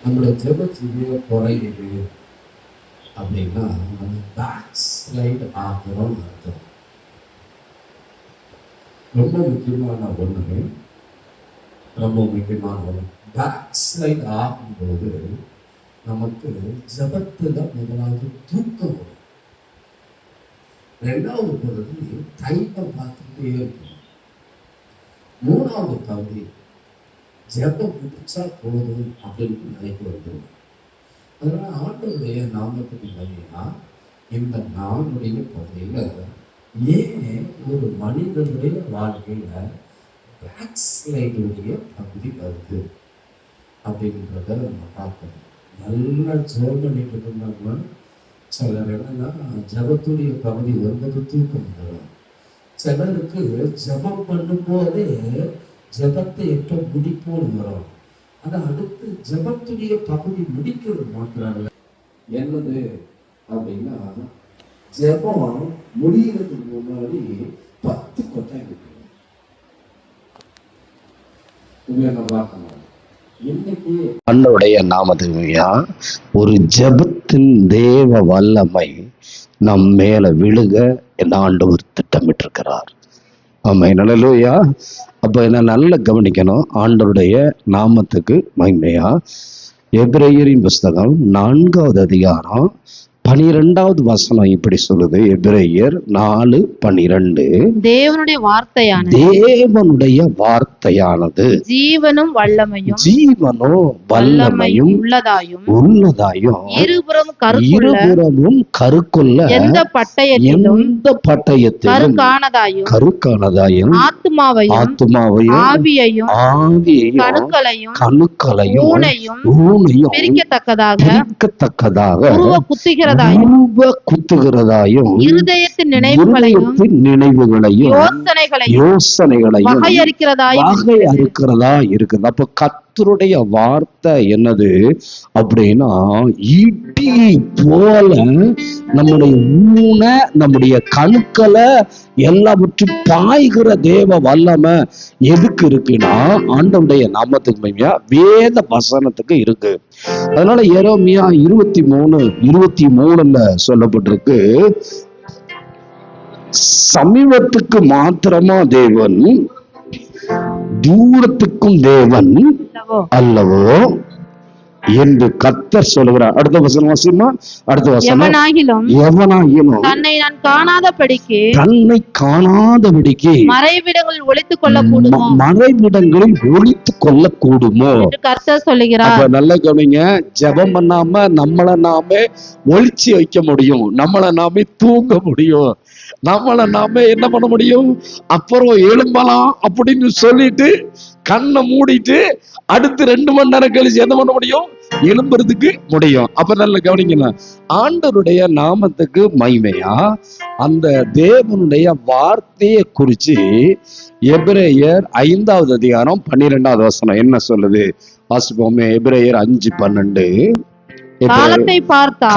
நம்மளோட ஜெபத்துடைய குறையுது அப்படின்னா நம்ம பேக் ஸ்லைட் ஆகிறோம்னு அர்த்தம். ரொம்ப முக்கியமான ஒன்று பேக் ஸ்லைட் ஆகும்போது நமக்கு ஜபத்துல முதலாவது தூக்கம் வரும். ரெண்டாவது பகுதி டைப்பை பார்த்துட்டே இருக்கும். மூணாவது பகுதி ஜபம் முடிச்சா போதும் அப்படின்னு நினைக்க வந்துடும். அதனால ஆண்டவருடைய நாமத்துக்கு வழியா இந்த நாளுடைய பகுதியில ஏன் ஒரு மனிதனுடைய வாழ்க்கையில பேக் ஸ்லைடுடைய பகுதி வருது அப்படின்றத நம்ம பார்க்கணும். நல்லா ஜோம் பண்ணிட்டு இருந்தாங்கன்னா சிலர் என்னன்னா ஜபத்துடைய பகுதி வரும்போது தூக்கம் வரும். சிலருக்கு ஜபம் பண்ணும்போதே ஜபத்தை எப்போ முடிப்போன்னு வரும். ஆனா அடுத்து ஜபத்துடைய பகுதி முடிக்கிறது மாத்திராங்க. என்னது அப்படின்னா ஜபம் முடிகிறதுக்கு முன்னாடி 10 கொட்டை இருக்கு. பார்க்கணும். ஆண்டவருடைய நாமத்துமையா ஒரு ஜபத்தின் தேவ வல்லமை நம் மேல விழுக என் ஆண்டவர் திட்டமிட்டு இருக்கிறார். ஆமா, நல்லலூயா. அப்ப என்ன நல்லா கவனிக்கணும். ஆண்டவருடைய நாமத்துக்கு மகிமையா எபிரேயரின் புஸ்தகம் 4வது அதிகாரம் 12வது வசனம் இப்படி சொல்லுது. எபிரேயர் 4:12. தேவனுடைய வார்த்தையானது ஜீவனும் வல்லமையும் உள்ளதாயும் இருபுறமும் கருக்குள்ள எந்த பட்டயத்திலும் கருக்கானதாயும் ஆத்துமாவையும் ஆவியையும் கணுக்களையும் ஊனையும் பிரிக்கத்தக்கதாக குத்துகிறதாயும் இருதயத்தின் நினைவுகளையும் யோசனைகளையும் வகையறுக்கிறதா இருக்குது. அப்ப கர்த்தருடைய வார்த்தை என்னது அப்படின்னா ஈட்டி போல நம்முடைய ஊனை நம்முடைய கணுக்களை எல்லாவற்றும் பாய்கிற தேவ வல்லமை எதுக்கு இருக்குன்னா ஆண்டவருடைய நாமத்துக்கு மகிமையா வேத வசனத்துக்கு இருக்கு. அதனால எரேமியா 23:23 சொல்லப்பட்டிருக்கு, சமீபத்துக்கு மாத்திரமா தேவன், தூரத்துக்கும் தேவன் அல்லவோ என்று கர்த்தர் சொல்லுகிறார். அடுத்த வசனம் வாசிமா. அடுத்த வசனம், எவனாகிலும் தன்னை காணாதபடிக்கு மறைவிடங்களில் ஒளித்துக் கொள்ளக்கூடுமோ என்று கர்த்தர் சொல்லுகிறார். நல்ல கவனிங்க. ஜெபம் பண்ணாம நம்மளை நாமே ஒளிச்சு வைக்க முடியும், நம்மளை நாமே தூங்க முடியும், நம்மளை நாமே என்ன பண்ண முடியும், அப்புறம் எழும்பலாம் அப்படின்னு சொல்லிட்டு கண்ணை மூடிட்டு அடுத்து 2 மணி நேரம் கழிச்சு என்ன பண்ண முடியும், எழும்புறதுக்கு முடியும். அப்ப நல்ல கவனிக்கணும். ஆண்டவருடைய நாமத்துக்கு மகிமையா அந்த தேவனுடைய வார்த்தையை குறிச்சு எபிரேயர் 5வது அதிகாரம் 12வது வசனம் என்ன சொல்லுது வாசிப்போமே. எபிரேயர் 5:12. காலத்தை பார்த்தா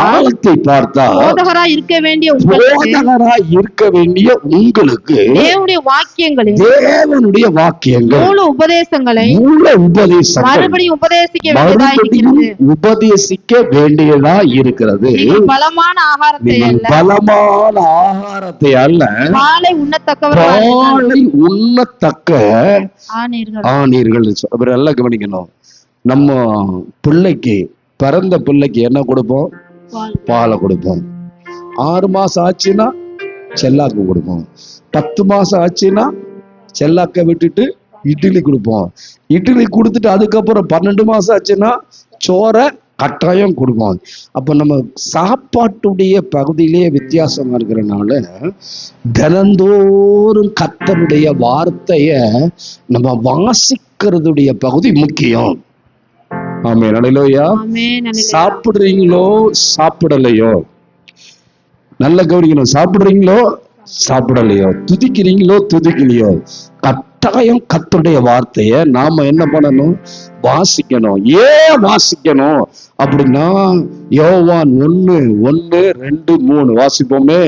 போதகராய் இருக்க வேண்டிய உங்களுக்கு தேவனுடைய வாக்கியங்கள் மூல உபதேசங்களை மறுபடியும் உபதேசிக்க வேண்டியதா இருக்கிறது. பலமான ஆகாரத்தை அல்ல, பாலை உண்ணத்தக்க ஆனீர்கள். நல்லா கவனிக்கணும். நம்ம பிள்ளைக்கு, பிறந்த பிள்ளைக்கு என்ன கொடுப்போம், பாலை கொடுப்போம். 6 மாசம் ஆச்சுன்னா செல்லாக்கு கொடுப்போம். 10 மாசம் ஆச்சுன்னா செல்லாக்க விட்டுட்டு இட்லி கொடுப்போம். இட்லி கொடுத்துட்டு அதுக்கப்புறம் 12 மாசம் ஆச்சுன்னா சோறை கட்டாயம் கொடுப்போம். அப்ப நம்ம சாப்பாட்டுடைய பகுதியிலேயே வித்தியாசமா இருக்கிறனால தினந்தோறும் கர்த்தருடைய வார்த்தைய நம்ம வாசிக்கிறதுடைய பகுதி முக்கியம். ஆமென், அல்லேலூயா. சாப்பிடுறீங்களோ சாப்பிடலையோ, நல்ல கவனிக்கணும். சாப்பிடுறீங்களோ சாப்பிடலையோ, துதிக்கிறீங்களோ துதிக்கலையோ, கட்டாயம் கர்த்தருடைய வார்த்தைய நாம என்ன பண்ணணும், வாசிக்கணும். ஏன் வாசிக்கணும் அப்படின்னா யோவான் 1:1-2-3 வாசிப்போமே.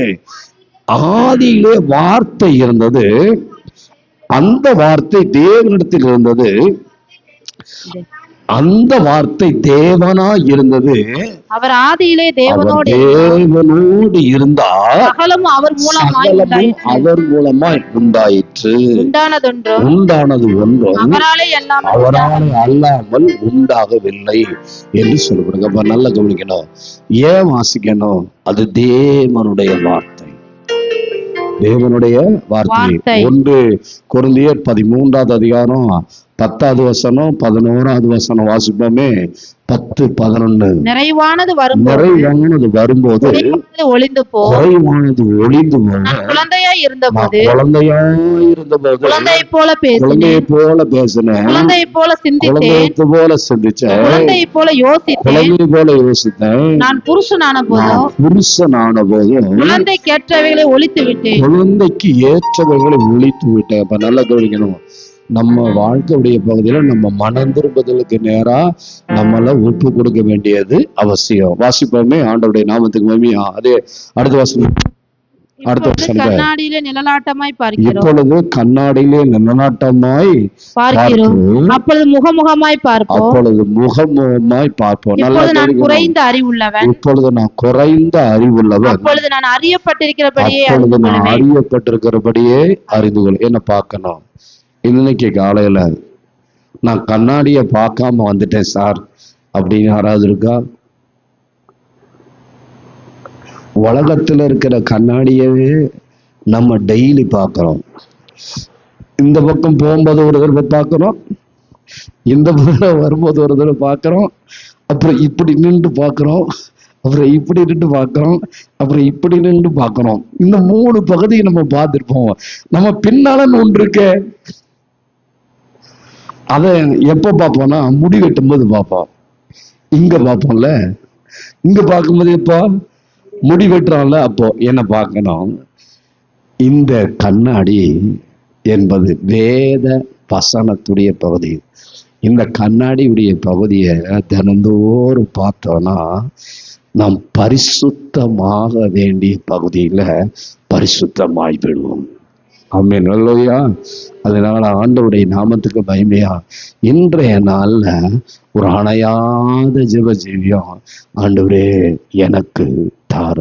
ஆதியிலே வார்த்தை இருந்தது, அந்த வார்த்தை தேவனிடத்தில் இருந்தது, அந்த வார்த்தை தேவனா இருந்தது. அவர் ஆதியிலே அவர் தேவனோடு தேவனோடு இருந்தார். சகலமும் அவர் மூலமாய் சகலமும் உண்டாயிற்று. அவர் மூலமாய் உண்டாயிற்று. உண்டானதொன்றும் உண்டானது ஒன்றும் அவராலே எல்லாம் அவரால் அல்லாமல் உண்டாகவில்லை என்று சொல்லப்படுங்க. அப்ப நல்லா கவனிக்கணும். ஏன் வாசிக்கணும்? அது தேவனுடைய வார்த்தை. தேவனுடைய வார்த்தை. வார்த்தை. 1 கொரிந்தியர் 13வது அதிகாரம் 10வது வசனம் 11வது வசனம் வாசிப்போமே. 10, 11. நிறைவானது வரும்போது நிறைவானது வரும்போது குறைவானது ஒளிந்து போ. குறைவானது ஒளிந்து போக, நான் குழந்தையாய் இருந்தபோது குழந்தையாயிருந்தபோது குழந்தையை போல பேசினேன். குழந்தையை போல பேசினேன். குழந்தையை போல சிந்தித்தேன். குழந்தையை போல சிந்திச்சேன். குழந்தையை போல யோசித்தேன். குழந்தையை போல யோசித்தேன். நான் புருஷனான போதும் நான் புருஷனான போதும் குழந்தைக்கேற்றவைகளை ஒழித்து விட்டேன். குழந்தைக்கு ஏற்றவைகளை ஒழித்து விட்டேன். அப்ப நல்லா கவனிக்கணும். நம்ம வாழ்க்கையுடைய பகுதியில நம்ம மனம் திரும்புதலுக்கு நேரா நம்மள ஒப்பு கொடுக்க வேண்டியது அவசியம். வாசிப்போமே. ஆண்டவருடைய நாமத்துக்கு மகிமையா. அதே அடுத்த வசனம். அடுத்த இப்பொழுது வசனம். கண்ணாடியிலே நிழலாட்டமாய் பார்க்கிறோம். இப்பொழுது கண்ணாடியிலே நிலநாட்டமாய் பார்க்கிறோம். பார்க்கிறோம். அப்பொழுது முகமுகமாய் பார்ப்போம். அப்பொழுது முகமுகமாய் பார்ப்போம். நல்லா இப்பொழுது நான் கவனிக்கணும். குறைந்த அறிவுள்ளவன். இப்பொழுது நான் குறைந்த அறிவுள்ளவன். அப்பொழுது நான் அறியப்பட்டிருக்கிறபடியே அப்பொழுது அறிந்து நான் கொள்வேன். அறியப்பட்டிருக்கிறபடியே அறிந்து கொள். என்ன பார்க்கணும்? இன்னைக்கு காலையில நான் கண்ணாடிய பார்க்காம வந்துட்டேன் சார் அப்படின்னு யாராவது இருக்கா? உலகத்துல இருக்கிற கண்ணாடியவே நம்ம டெய்லி பார்க்கிறோம். இந்த பக்கம் போகும்போது ஒரு தடவை பார்க்கிறோம், இந்த பக்கம் வரும்போது ஒரு தடவை பார்க்கிறோம், அப்புறம் இப்படி நின்று பார்க்கிறோம், அப்புறம் இப்படி நின்று பார்க்கிறோம், அப்புறம் இப்படி நின்று பார்க்கிறோம். இந்த 3 பகுதியை நம்ம பார்த்துருப்போம். நம்ம பின்னாலன்னு ஒன்று இருக்கு. அதை எப்போ பார்ப்போம்னா முடி வெட்டும் போது பார்ப்போம். இங்க பார்ப்போம்ல. இங்க பார்க்கும்போது எப்போ முடி வெட்டுறோம்ல, அப்போ என்ன பார்க்கணும்? இந்த கண்ணாடி என்பது வேத வசனத்துடைய பகுதி. இந்த கண்ணாடியுடைய பகுதியை தினந்தோறும் பார்த்தோம்னா நாம் பரிசுத்தமாக வேண்டிய பகுதியில பரிசுத்தமாய் விடுவோம். ஆமென். அல்லேலூயா. அதனால ஆண்டவருடைய நாமத்துக்கு மகிமையா. இன்றைய நாள்ல ஒரு அணையாத ஜெப ஜீவியம் ஆண்டவரே எனக்கு தாரு.